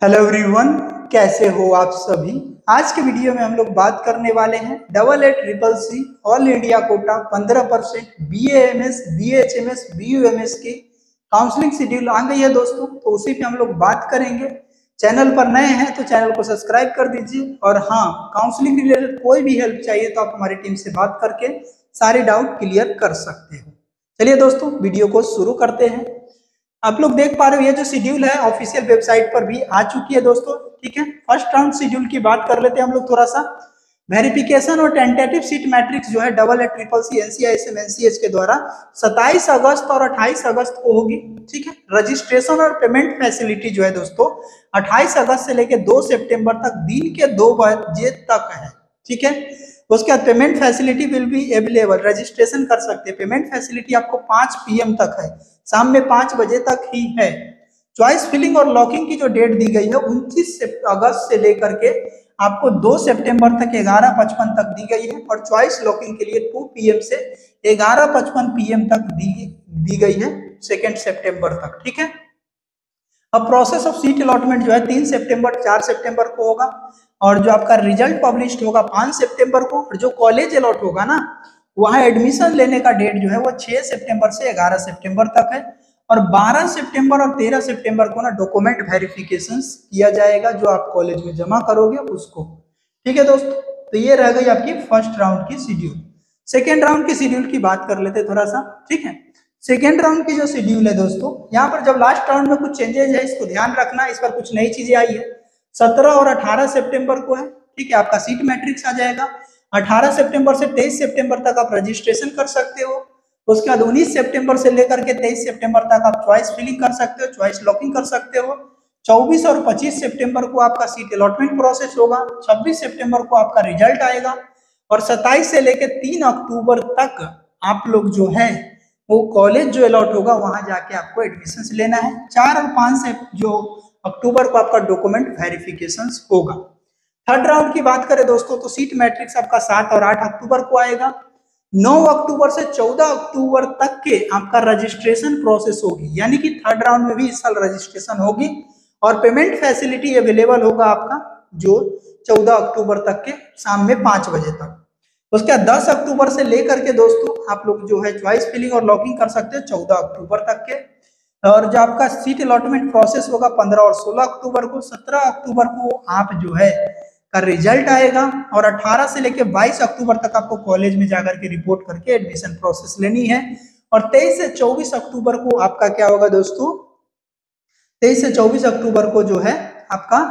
Hello everyone, कैसे हो आप सभी। आज के वीडियो में हम लोग बात करने वाले हैं AA CCC all India quota 15% BAMS, BHMS, BUMS की काउंसलिंग शेड्यूल आ गई है दोस्तों, तो उसी पे हम लोग बात करेंगे। चैनल पर नए हैं तो चैनल को सब्सक्राइब कर दीजिए, और हाँ, काउंसलिंग रिलेटेड कोई भी हेल्प चाहिए तो आप हमारी टीम से बात करके सारे डाउट क्लियर कर सकते हो। चलिए दोस्तों, वीडियो को शुरू करते हैं। आप लोग देख पा रहे हो ये जो शेड्यूल है ऑफिशियल वेबसाइट पर भी आ चुकी है दोस्तों। ठीक है, फर्स्ट राउंड शेड्यूल की बात कर लेते हैं हम लोग थोड़ा सा। वेरिफिकेशन और टेंटेटिव सीट मैट्रिक्स जो है AA CCC NCISM NCH के द्वारा 27 अगस्त और 28 अगस्त को होगी। ठीक है, रजिस्ट्रेशन और पेमेंट फैसिलिटी जो है दोस्तों 28 अगस्त से लेकर 2 सितंबर तक दिन के 2 बजे तक है। ठीक है, उसके बाद payment facility will be available, registration कर सकते हैं। पेमेंट फैसिलिटी आपको 5 PM तक है, शाम में 5 बजे तक ही है। चॉइस फिलिंग और लॉकिंग की जो डेट दी गई है 29 अगस्त से लेकर के आपको 2 सितंबर तक 11:55 तक दी गई है, और चॉइस लॉकिंग के लिए 2 PM से 11:55 PM तक दी गई है 2 सितंबर तक। ठीक है, अब प्रोसेस ऑफ सीट अलॉटमेंट जो है 3 सितंबर 4 सितंबर को होगा, और जो आपका रिजल्ट पब्लिश होगा 5 सितंबर को, और जो कॉलेज अलॉट होगा ना वहाँ एडमिशन लेने का डेट जो है वो 6 सितंबर से 11 सितंबर तक है, और 12 सितंबर और 13 सितंबर को ना डॉक्यूमेंट वेरिफिकेशन किया जाएगा जो आप कॉलेज में जमा करोगे उसको। ठीक है दोस्तों, तो ये रह गई आपकी फर्स्ट राउंड की शेड्यूल। सेकेंड राउंड की शेड्यूल की बात कर लेते थोड़ा सा। ठीक है, सेकेंड राउंड की जो शेड्यूल है दोस्तों, यहाँ पर जब लास्ट राउंड में कुछ चेंजेस है इसको ध्यान रखना, इस पर कुछ नई चीजें आई है। 17 और 18 सितंबर को है। ठीक है, आपका सीट मैट्रिक्स आ जाएगा। 18 सितंबर से 23 सितंबर तक आप रजिस्ट्रेशन कर सकते हो। उसके बाद 19 सितंबर से लेकर के 23 सितंबर तक आप चॉइस फिलिंग कर सकते हो, चॉइस लॉकिंग कर सकते हो। 24 और 25 सितंबर को आपका सीट अलॉटमेंट प्रोसेस होगा। 26 सितंबर को आपका रिजल्ट आएगा, और 27 से लेकर 3 अक्टूबर तक आप लोग जो है वो कॉलेज जो अलॉट होगा वहां जाके आपको एडमिशन लेना है। 4 और 5 से जो अक्टूबर को आपका डॉक्यूमेंट वेरिफिकेशन होगा। थर्ड राउंड की बात करें दोस्तों तो सीट मैट्रिक्स आपका 7 और 8 अक्टूबर को आएगा। 9 अक्टूबर से 14 अक्टूबर तक के आपका रजिस्ट्रेशन प्रोसेस होगी, यानी कि थर्ड राउंड में भी इस साल रजिस्ट्रेशन होगी, और पेमेंट फैसिलिटी अवेलेबल होगा आपका जो 14 अक्टूबर तक के शाम में 5 बजे तक। उसके बाद 10 अक्टूबर से लेकर के दोस्तों आप लोग जो है चॉइस फिलिंग और लॉकिंग कर सकते हो 14 अक्टूबर तक के, और जो आपका सीट अलॉटमेंट प्रोसेस होगा 15 और 16 अक्टूबर को। 17 अक्टूबर को आप जो है का रिजल्ट आएगा, और 18 से लेकर 22 अक्टूबर तक आपको कॉलेज में जाकर के रिपोर्ट करके एडमिशन प्रोसेस लेनी है। और 23 से 24 अक्टूबर को आपका क्या होगा दोस्तों, 23 से 24 अक्टूबर को जो है आपका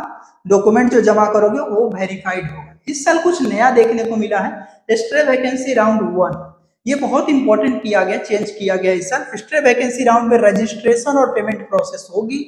डॉक्यूमेंट जो जमा करोगे वो वेरीफाइड होगा। इस साल कुछ नया देखने को मिला है, एक्स्ट्रा वैकेंसी राउंड 1, ये बहुत इंपॉर्टेंट किया गया, चेंज किया गया इस साल। एक्स्ट्रा वैकेंसी राउंड में रजिस्ट्रेशन और पेमेंट प्रोसेस होगी।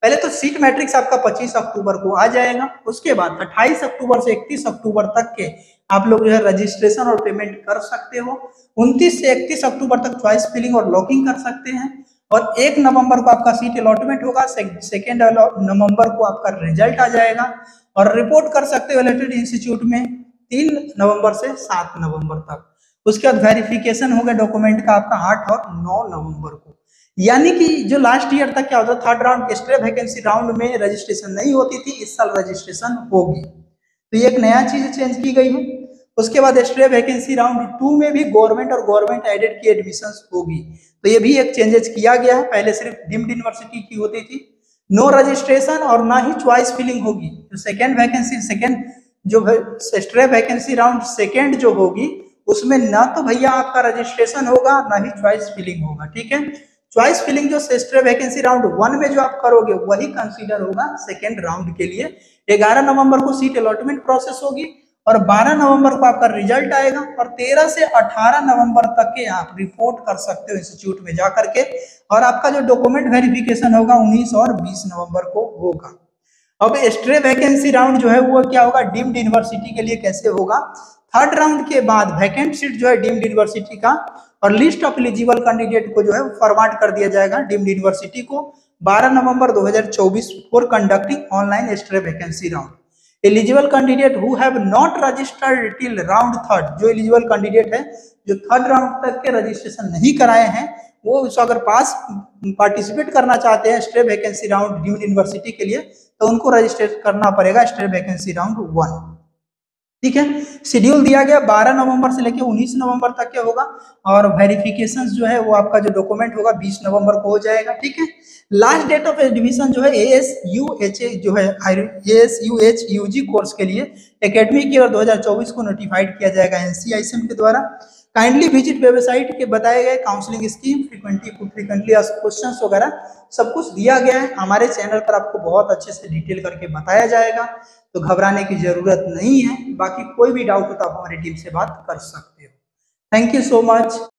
पहले तो सीट मैट्रिक्स आपका 25 अक्टूबर को आ जाएगा, उसके बाद 28 अक्टूबर से 31 अक्टूबर तक के आप लोग जो है रजिस्ट्रेशन और पेमेंट कर सकते हो। 29 से 31 अक्टूबर तक चॉइस फिलिंग और लॉकिंग कर सकते हैं, और 1 नवंबर को आपका सीट अलॉटमेंट होगा। 2 नवंबर को आपका रिजल्ट आ जाएगा, और रिपोर्ट कर सकते हो रिलेटेड इंस्टीट्यूट में 3 नवंबर से 7 नवंबर तक। उसके बाद वेरिफिकेशन होगा डॉक्यूमेंट का आपका 8 और 9 नवंबर को। यानी कि जो लास्ट ईयर तक क्या होता था, third round extra vacancy round में रजिस्ट्रेशन नहीं होती थी, इस साल रजिस्ट्रेशन होगी, तो ये एक नया चीज चेंज की गई है। उसके बाद एक्स्ट्रा वैकेंसी राउंड 2 में भी गवर्नमेंट और गवर्नमेंट एडेड की एडमिशन होगी, तो ये भी एक चेंजेस किया गया है। पहले सिर्फ डीम्ड यूनिवर्सिटी की होती थी, नो रजिस्ट्रेशन और ना ही चॉइस फिलिंग होगी। जो सेकेंड जो एक्स्ट्रा वैकेंसी राउंड सेकेंड जो होगी उसमें ना तो भैया आपका रजिस्ट्रेशन होगा ना ही चॉइस फिलिंग होगा। ठीक है, चॉइस फिलिंग जो एक्स्ट्रा वैकेंसी राउंड 1 में जो आप करोगे वही कंसीडर होगा सेकेंड राउंड के लिए। 11 नवंबर को सीट अलॉटमेंट प्रोसेस होगी, और 12 नवंबर को आपका रिजल्ट आएगा, और 13 से 18 नवंबर तक के आप रिपोर्ट कर सकते हो इंस्टीट्यूट में जाकर के, और आपका जो डॉक्यूमेंट वेरिफिकेशन होगा 19 और 20 नवंबर को होगा। अब एक्स्ट्रा वैकेंसी राउंड जो है वो क्या होगा, डीम्ड यूनिवर्सिटी के लिए कैसे होगा। थर्ड राउंड के बाद वैकेंट सीट जो है डीम्ड यूनिवर्सिटी का, और लिस्ट ऑफ एलिजिबल कैंडिडेट को जो है फॉरवर्ड कर दिया जाएगा डीम्ड यूनिवर्सिटी को 12 नवंबर 2024 for conducting online extra vacancy round. Eligible candidate who have not registered till round third, जो एलिजिबल कैंडिडेट है जो थर्ड राउंड तक के रजिस्ट्रेशन नहीं कराए हैं वो अगर पार्टिसिपेट करना चाहते हैं extra vacancy round deemed university के लिए, तो उनको रजिस्टर करना पड़ेगा स्टेट वैकेंसी राउंड 1। ठीक है, शेड्यूल दिया गया 12 नवंबर से लेकर 19 नवंबर तक के होगा, और वेरिफिकेशन जो है वो आपका जो डॉक्यूमेंट होगा 20 नवंबर को हो जाएगा। ठीक है, लास्ट डेट ऑफ एडमिशन जो है ASUH जो है ASUH UG कोर्स के लिए एकेडमिक ईयर 2024 को नोटिफाइड किया जाएगा NCISM के द्वारा। काइंडली विजिट वेबसाइट के बताए गए काउंसलिंग स्कीम, फ्रीक्वेंटली क्वेश्चंस वगैरह सब कुछ दिया गया है हमारे चैनल पर, आपको बहुत अच्छे से डिटेल करके बताया जाएगा, तो घबराने की जरूरत नहीं है। बाकी कोई भी डाउट हो तो आप हमारी टीम से बात कर सकते हो। Thank you so much.